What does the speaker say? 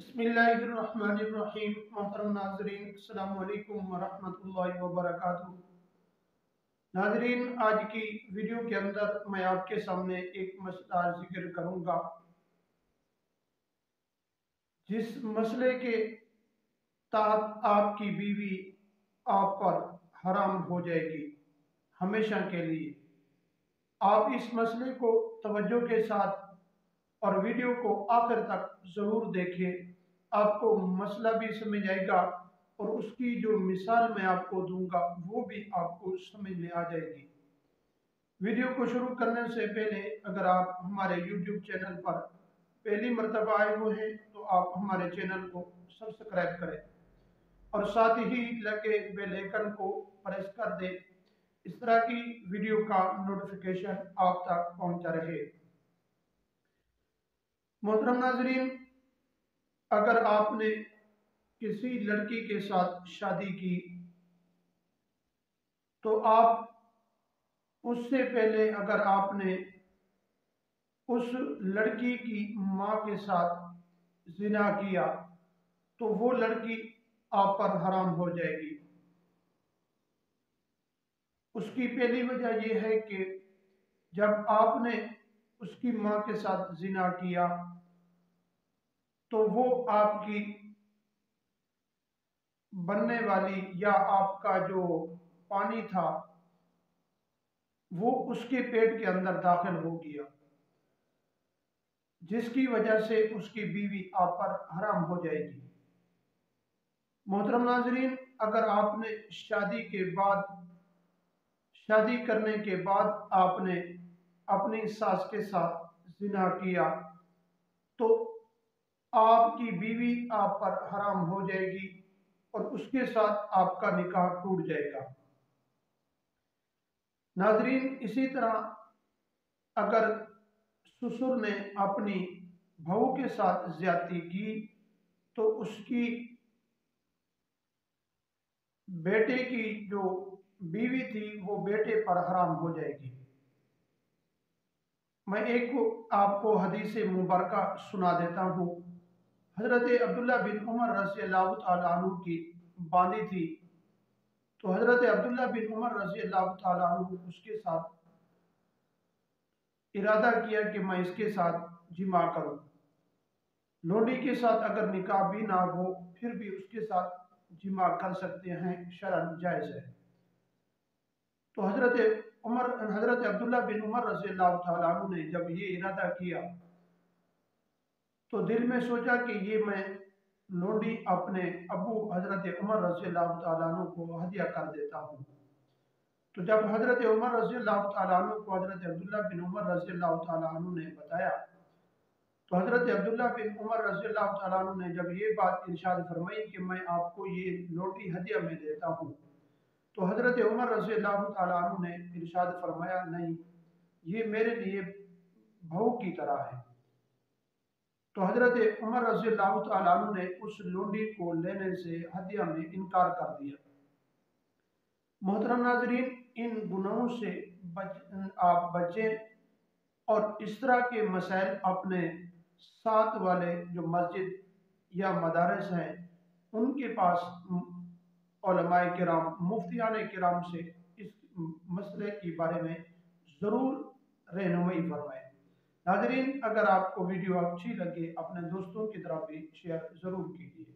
बिस्मिल्लाहिर्रहमानिर्रहीम। मोहतरम नाजरीन, अस्सलाम वालेकुम वरहमतुल्लाहि वबरकातुहू। नाजरीन, आज की वीडियो के अंदर मैं आपके सामने एक मसला जिक्र करूंगा, जिस मसले के तहत आपकी बीवी आप पर हराम हो जाएगी हमेशा के लिए। आप इस मसले को तवज्जो के साथ और वीडियो को आखिर तक ज़रूर देखें। आपको मसला भी समझ आएगा और उसकी जो मिसाल मैं आपको दूंगा वो भी आपको समझ में आ जाएगी। वीडियो को शुरू करने से पहले अगर आप हमारे YouTube चैनल पर पहली मर्तबा आए हुए हैं तो आप हमारे चैनल को सब्सक्राइब करें और साथ ही लगे बेल आइकन को प्रेस कर दें। इस तरह की वीडियो का नोटिफिकेशन आप तक पहुंचता रहे। मोहतरम नाजरीन, अगर आपने किसी लड़की के साथ शादी की तो आप उससे पहले अगर आपने उस लड़की की माँ के साथ जिना किया तो वो लड़की आप पर हराम हो जाएगी। उसकी पहली वजह यह है कि जब आपने उसकी माँ के साथ जिना किया तो वो आपकी बनने वाली या आपका जो पानी था वो उसके पेट के अंदर दाखिल हो गया, जिसकी वजह से उसकी बीवी आप पर हराम हो जाएगी। मोहतरम नाजरीन, अगर आपने शादी करने के बाद आपने अपनी सास के साथ जिना किया तो आपकी बीवी आप पर हराम हो जाएगी और उसके साथ आपका निकाह टूट जाएगा। नाजरीन, इसी तरह अगर ससुर ने अपनी बहू के साथ ज्यादती की तो उसकी बेटे की जो बीवी थी वो बेटे पर हराम हो जाएगी। मैं एक आपको हदीस मुबारका सुना देता हूँ। हजरत अब्दुल्ला बिन उमर रज़ी अल्लाह तआला अन्हु की बांदी थी, तो हजरत अब्दुल्ला बिन उमर रज़ी अल्लाह तआला अन्हु उसके साथ इरादा किया कि मैं इसके साथ जिमा करूं। लोडी के साथ अगर निकाह भी ना हो फिर भी उसके साथ जिमा कर सकते हैं, शरअन जायज है। तो हजरत अब्दुल्ला बिन उमर रज़ी अल्लाह तआला अन्हु ने जब ये इरादा किया तो दिल में सोचा कि ये मैं लोडी अपने अबू हजरत उमर रज़ी अल्लाह तआला अन्हु को हदिया कर देता हूँ। तो जब हजरत उमर रज़ी अल्लाह तआला अन्हु को हजरत अब्दुल्ला बिन उमर रज़ी अल्लाह तआला अन्हु ने बताया तो हजरत अब्दुल्ला बिन उमर रज़ी अल्लाह तआला अन्हु ने जब ये बात इरशाद फरमाई कि मैं आपको ये लोटी हदिया में देता हूँ, तो हजरत उमर रज़ी अल्लाह तआला अन्हु ने इरशाद फरमाया, नहीं, ये मेरे लिए बहू की तरह है। तो हजरत उमर रज़ी अल्लाह तआला अन्हु ने उस लोडी को लेने से हदिया में इनकार कर दिया। मोहतरम नाजरीन, इन गुनाहों से आप बचें और इस तरह के मसाइल अपने साथ वाले जो मस्जिद या मदारस हैं उनके पास उलमाए किराम, मुफ्तियान किराम से इस मसले के बारे में ज़रूर रहनुमाई फरमाएं। नाजरीन, अगर आपको वीडियो अच्छी लगे अपने दोस्तों की तरफ भी शेयर ज़रूर कीजिए।